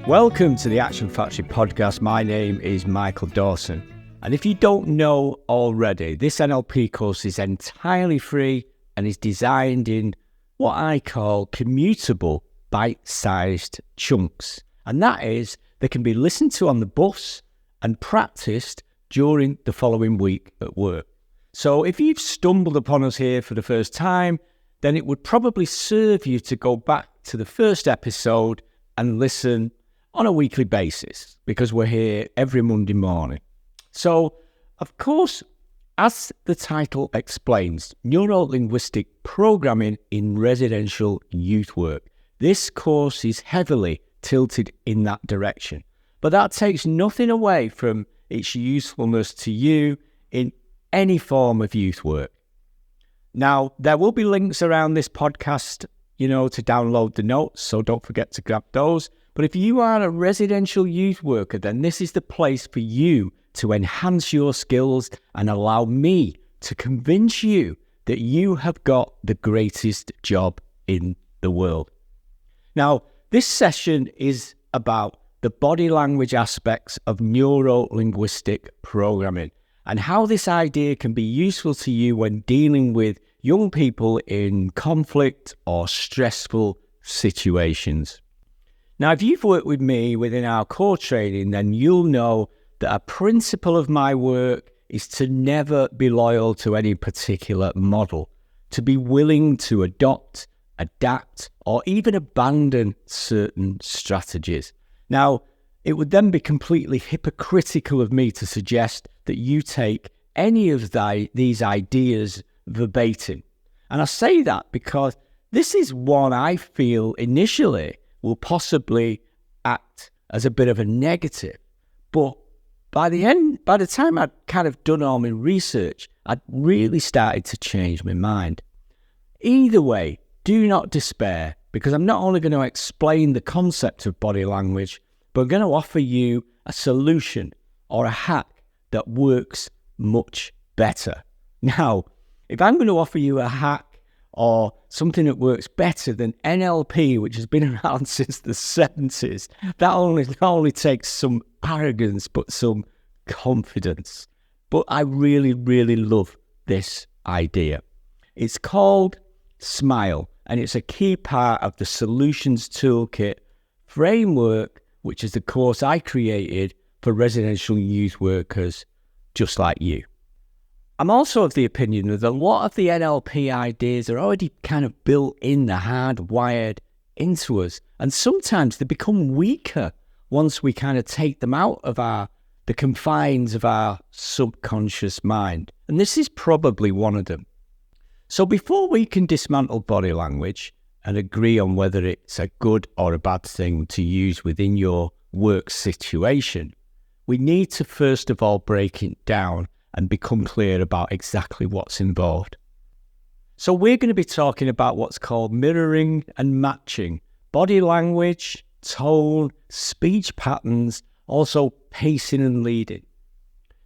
Welcome to the Action Factory podcast. My name is Michael Dawson. And if you don't know already, this NLP course is entirely free and is designed in what I call commutable, bite-sized chunks. And that is, they can be listened to on the bus and practiced during the following week at work. So if you've stumbled upon us here for the first time, then it would probably serve you to go back to the first episode and listen on a weekly basis, because we're here every Monday morning. So, of course, as the title explains, Neurolinguistic Programming in Residential Youth Work. This course is heavily tilted in that direction, but that takes nothing away from its usefulness to you in any form of youth work. Now, there will be links around this podcast, to download the notes, so don't forget to grab those. But if you are a residential youth worker, then this is the place for you to enhance your skills and allow me to convince you that you have got the greatest job in the world. Now, this session is about the body language aspects of neuro-linguistic programming and how this idea can be useful to you when dealing with young people in conflict or stressful situations. Now, if you've worked with me within our core training, then you'll know that a principle of my work is to never be loyal to any particular model, to be willing to adopt, adapt, or even abandon certain strategies. Now, it would then be completely hypocritical of me to suggest that you take any of these ideas verbatim. And I say that because this is one I feel initially will possibly act as a bit of a negative. But by the time I'd kind of done all my research, I'd really started to change my mind. Either way, do not despair, because I'm not only going to explain the concept of body language, but I'm going to offer you a solution or a hack that works much better. Now, if I'm going to offer you a hack or something that works better than NLP, which has been around since the 70s, that not only takes some arrogance, but some confidence. But I really, really love this idea. It's called SMILE, and it's a key part of the Solutions Toolkit framework, which is the course I created for residential youth workers just like you. I'm also of the opinion that a lot of the NLP ideas are already kind of built in, they're hardwired into us. And sometimes they become weaker once we kind of take them out of the confines of our subconscious mind. And this is probably one of them. So before we can dismantle body language and agree on whether it's a good or a bad thing to use within your work situation, we need to first of all break it down and become clear about exactly what's involved. So we're going to be talking about what's called mirroring and matching, body language, tone, speech patterns, also pacing and leading.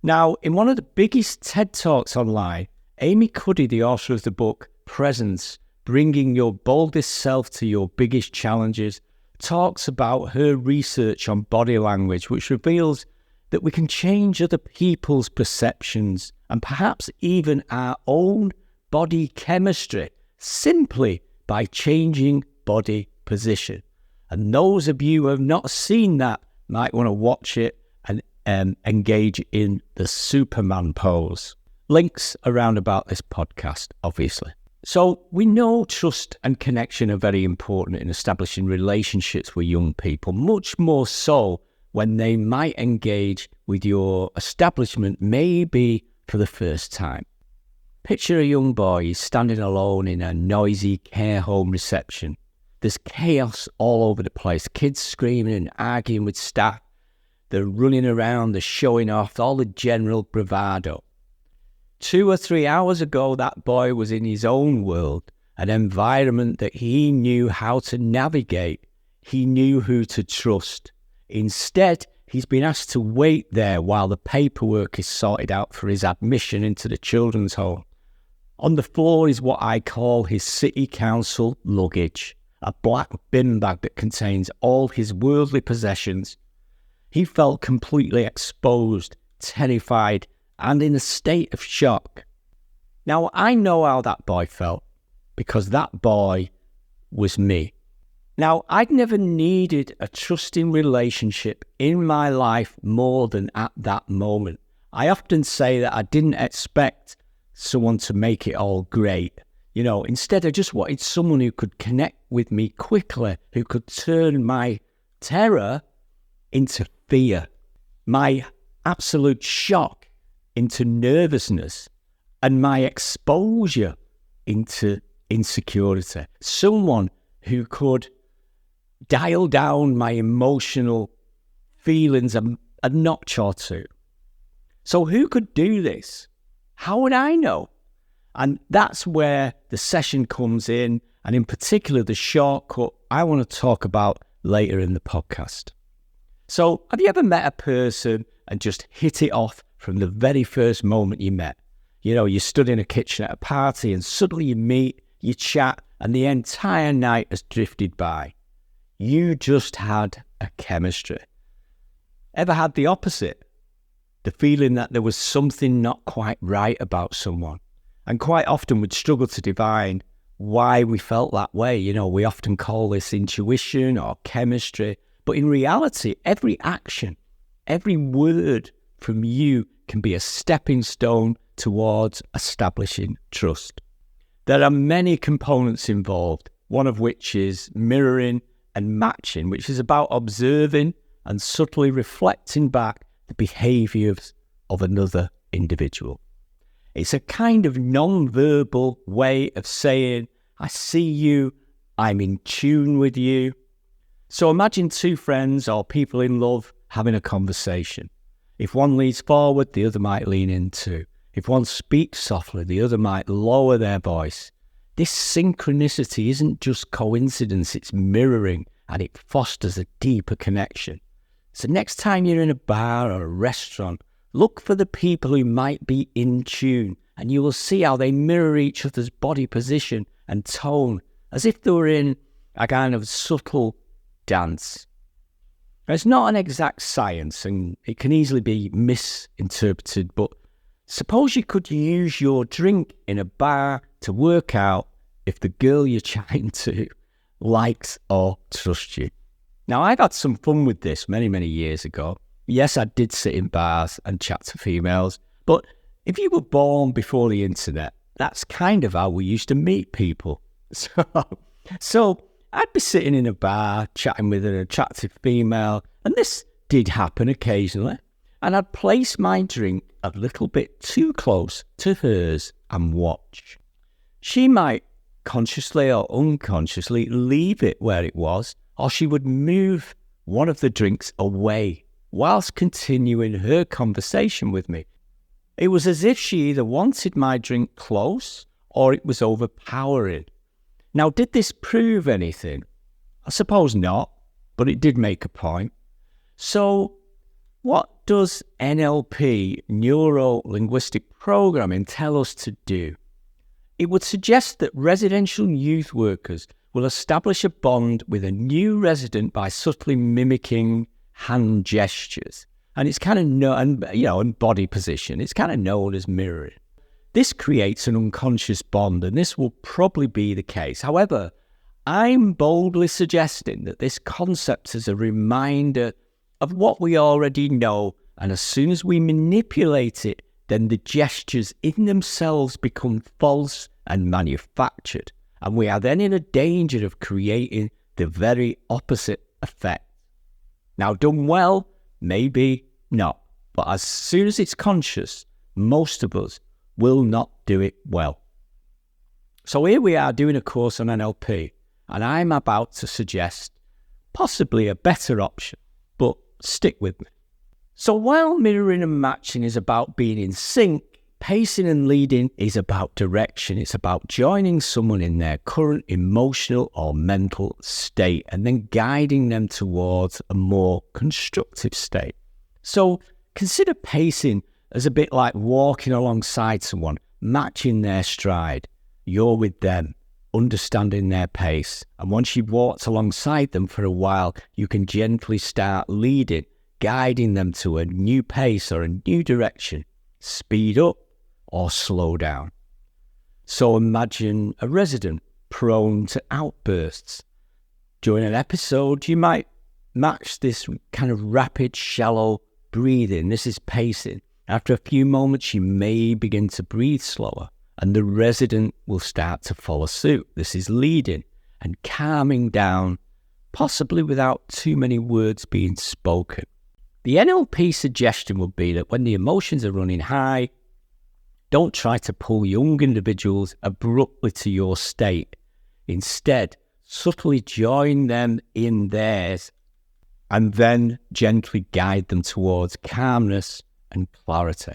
Now, in one of the biggest TED Talks online, Amy Cuddy, the author of the book Presence, Bringing Your Boldest Self to Your Biggest Challenges, talks about her research on body language, which reveals that we can change other people's perceptions and perhaps even our own body chemistry simply by changing body position. And those of you who have not seen that might want to watch it and engage in the Superman pose. Links around about this podcast, obviously. So we know trust and connection are very important in establishing relationships with young people, much more so when they might engage with your establishment, maybe for the first time. Picture a young boy, he's standing alone in a noisy care home reception. There's chaos all over the place, kids screaming and arguing with staff. They're running around, they're showing off, all the general bravado. 2 or 3 hours ago, that boy was in his own world, an environment that he knew how to navigate. He knew who to trust. Instead, he's been asked to wait there while the paperwork is sorted out for his admission into the children's home. On the floor is what I call his city council luggage, a black bin bag that contains all his worldly possessions. He felt completely exposed, terrified, and in a state of shock. Now, I know how that boy felt, because that boy was me. Now, I'd never needed a trusting relationship in my life more than at that moment. I often say that I didn't expect someone to make it all great. Instead I just wanted someone who could connect with me quickly, who could turn my terror into fear, my absolute shock into nervousness, and my exposure into insecurity. Someone who could dial down my emotional feelings a notch or two. So who could do this? How would I know? And that's where the session comes in, and in particular the shortcut I want to talk about later in the podcast. So have you ever met a person and just hit it off from the very first moment you met? You stood in a kitchen at a party and suddenly you meet, you chat, and the entire night has drifted by. You just had a chemistry. Ever had the opposite? The feeling that there was something not quite right about someone. And quite often we'd struggle to divine why we felt that way. We often call this intuition or chemistry. But in reality, every action, every word from you can be a stepping stone towards establishing trust. There are many components involved, one of which is mirroring and matching, which is about observing and subtly reflecting back the behaviours of another individual. It's a kind of non-verbal way of saying, I see you, I'm in tune with you. So imagine two friends or people in love having a conversation. If one leans forward, the other might lean in too. If one speaks softly, the other might lower their voice. This synchronicity isn't just coincidence, it's mirroring, and it fosters a deeper connection. So next time you're in a bar or a restaurant, look for the people who might be in tune, and you will see how they mirror each other's body position and tone, as if they were in a kind of subtle dance. It's not an exact science, and it can easily be misinterpreted, but suppose you could use your drink in a bar to work out if the girl you're chatting to likes or trusts you. Now, I've had some fun with this many, many years ago. Yes, I did sit in bars and chat to females, but if you were born before the internet, that's kind of how we used to meet people. So I'd be sitting in a bar chatting with an attractive female, and this did happen occasionally, and I'd place my drink a little bit too close to hers and watch. She might consciously or unconsciously leave it where it was, or she would move one of the drinks away whilst continuing her conversation with me. It was as if she either wanted my drink close or it was overpowering. Now, did this prove anything? I suppose not, but it did make a point. So, what does NLP, Neurolinguistic Programming, tell us to do? It would suggest that residential youth workers will establish a bond with a new resident by subtly mimicking hand gestures. And it's kind of known, and body position. It's kind of known as mirroring. This creates an unconscious bond, and this will probably be the case. However, I'm boldly suggesting that this concept is a reminder of what we already know, and as soon as we manipulate it, then the gestures in themselves become false and manufactured, and we are then in a danger of creating the very opposite effect. Now, done well, maybe not, but as soon as it's conscious, most of us will not do it well. So here we are doing a course on NLP, and I'm about to suggest possibly a better option, but stick with me. So while mirroring and matching is about being in sync, pacing and leading is about direction. It's about joining someone in their current emotional or mental state and then guiding them towards a more constructive state. So consider pacing as a bit like walking alongside someone, matching their stride. You're with them, understanding their pace. And once you've walked alongside them for a while, you can gently start leading, guiding them to a new pace or a new direction. Speed up or slow down. So imagine a resident prone to outbursts. During an episode, you might match this kind of rapid, shallow breathing. This is pacing. After a few moments, you may begin to breathe slower, and the resident will start to follow suit. This is leading and calming down, possibly without too many words being spoken. The NLP suggestion would be that when the emotions are running high, don't try to pull young individuals abruptly to your state. Instead, subtly join them in theirs and then gently guide them towards calmness and clarity.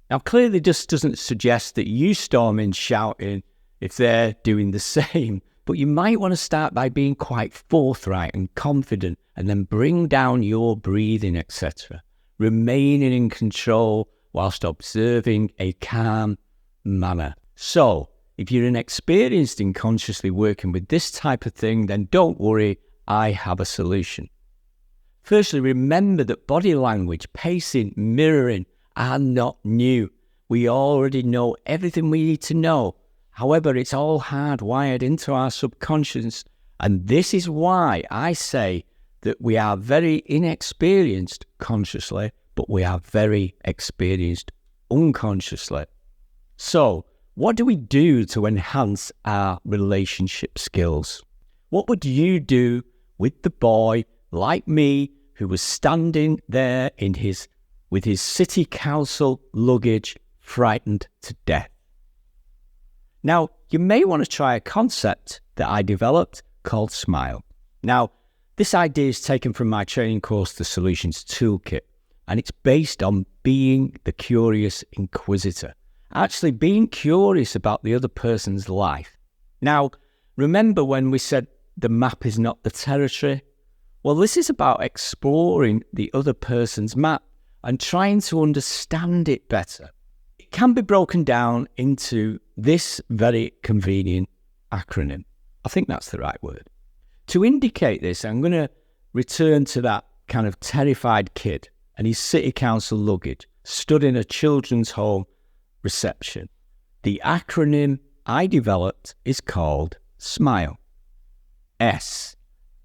Now, clearly this doesn't suggest that you storm in shouting if they're doing the same, but you might want to start by being quite forthright and confident and then bring down your breathing, etc., remaining in control whilst observing a calm manner. So, if you're inexperienced in consciously working with this type of thing, then don't worry, I have a solution. Firstly, remember that body language, pacing, mirroring are not new. We already know everything we need to know. However, it's all hardwired into our subconscious, and this is why I say that we are very inexperienced consciously, but we are very experienced unconsciously. So, what do we do to enhance our relationship skills? What would you do with the boy like me who was standing there with his city council luggage, frightened to death? Now, you may want to try a concept that I developed called SMILE. Now, this idea is taken from my training course, the Solutions Toolkit, and it's based on being the curious inquisitor. Actually being curious about the other person's life. Now, remember when we said the map is not the territory? Well, this is about exploring the other person's map and trying to understand it better. It can be broken down into this very convenient acronym. I think that's the right word. To indicate this, I'm going to return to that kind of terrified kid and his city council luggage stood in a children's home reception. The acronym I developed is called SMILE. S.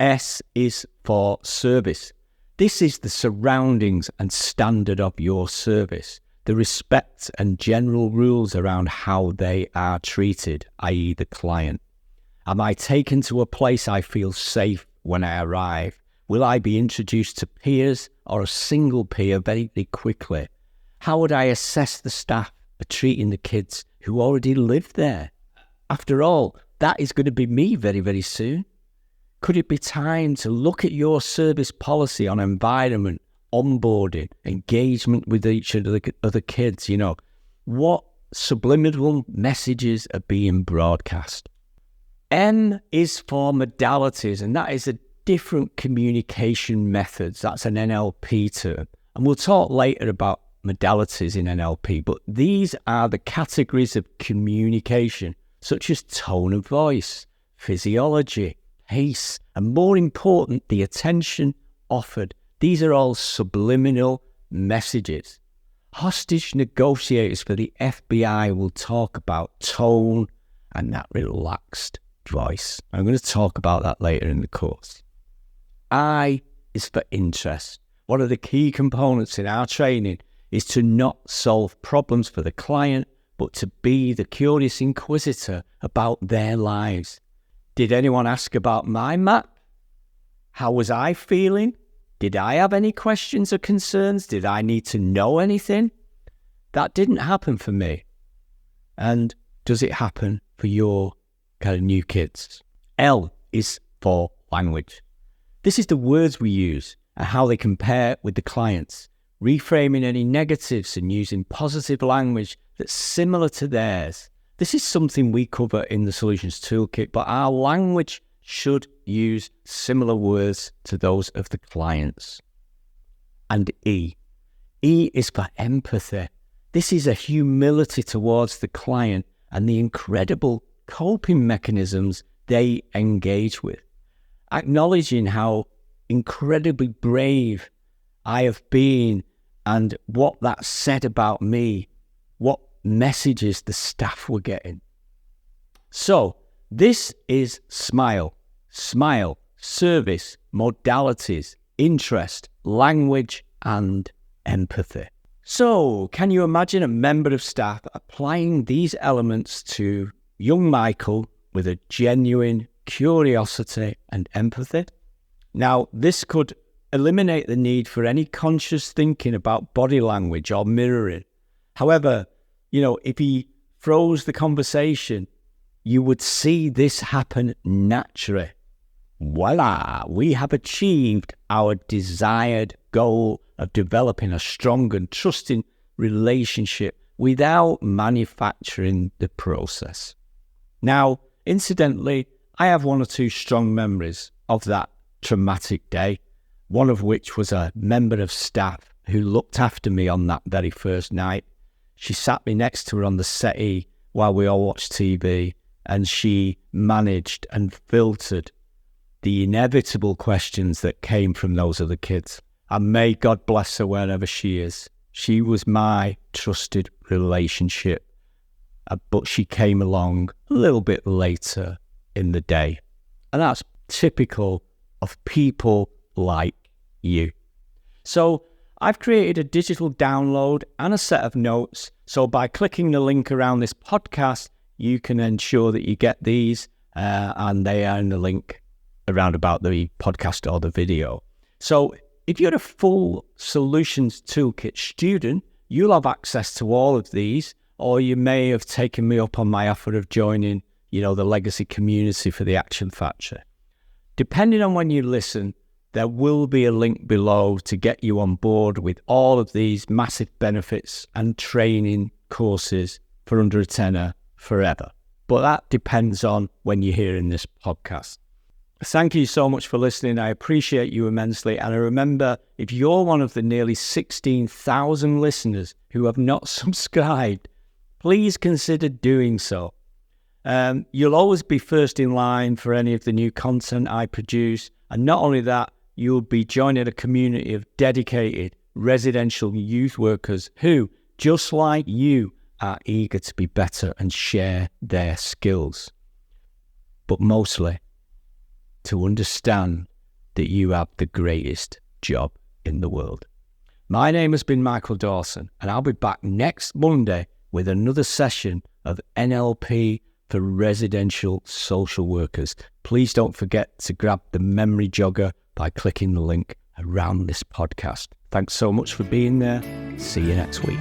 S is for service. This is the surroundings and standard of your service, the respect and general rules around how they are treated, i.e. the client. Am I taken to a place I feel safe when I arrive? Will I be introduced to peers or a single peer very quickly? How would I assess the staff are treating the kids who already live there? After all, that is going to be me very, very soon. Could it be time to look at your service policy on environment, onboarding, engagement with each of the other kids? You know, what subliminal messages are being broadcast? M is for modalities, and that is a different communication methods. That's an NLP term. And we'll talk later about modalities in NLP, but these are the categories of communication, such as tone of voice, physiology, pace, and more important, the attention offered. These are all subliminal messages. Hostage negotiators for the FBI will talk about tone and that relaxed voice. I'm going to talk about that later in the course. I is for interest. One of the key components in our training is to not solve problems for the client, but to be the curious inquisitor about their lives. Did anyone ask about my map? How was I feeling? Did I have any questions or concerns? Did I need to know anything? That didn't happen for me. And does it happen for your kind of new kids? L is for language. This is the words we use and how they compare with the clients, reframing any negatives and using positive language that's similar to theirs. This is something we cover in the Solutions Toolkit, but our language should use similar words to those of the clients. And E. E is for empathy. This is a humility towards the client and the incredible coping mechanisms they engage with, acknowledging how incredibly brave I have been and what that said about me, what messages the staff were getting. So this is SMILE. SMILE, service, modalities, interest, language, and empathy. So can you imagine a member of staff applying these elements to young Michael with a genuine curiosity and empathy? Now, this could eliminate the need for any conscious thinking about body language or mirroring. However, if he froze the conversation, you would see this happen naturally. Voila, we have achieved our desired goal of developing a strong and trusting relationship without manufacturing the process. Now, incidentally, I have one or two strong memories of that traumatic day, one of which was a member of staff who looked after me on that very first night. She sat me next to her on the settee while we all watched TV, and she managed and filtered the inevitable questions that came from those other kids. And may God bless her wherever she is. She was my trusted relationship, but she came along a little bit later in the day. And that's typical of people like you. So I've created a digital download and a set of notes. So by clicking the link around this podcast, you can ensure that you get these and they are in the link around about the podcast or the video. So if you're a full Solutions Toolkit student, you'll have access to all of these, or you may have taken me up on my offer of joining, the legacy community for the Action Factory. Depending on when you listen, there will be a link below to get you on board with all of these massive benefits and training courses for under a tenner forever. But that depends on when you're hearing this podcast. Thank you so much for listening. I appreciate you immensely. And I remember, if you're one of the nearly 16,000 listeners who have not subscribed, please consider doing so. You'll always be first in line for any of the new content I produce. And not only that, you'll be joining a community of dedicated residential youth workers who, just like you, are eager to be better and share their skills. But mostly, to understand that you have the greatest job in the world. My name has been Michael Dawson, and I'll be back next Monday with another session of NLP for residential social workers. Please don't forget to grab the memory jogger by clicking the link around this podcast. Thanks so much for being there. See you next week.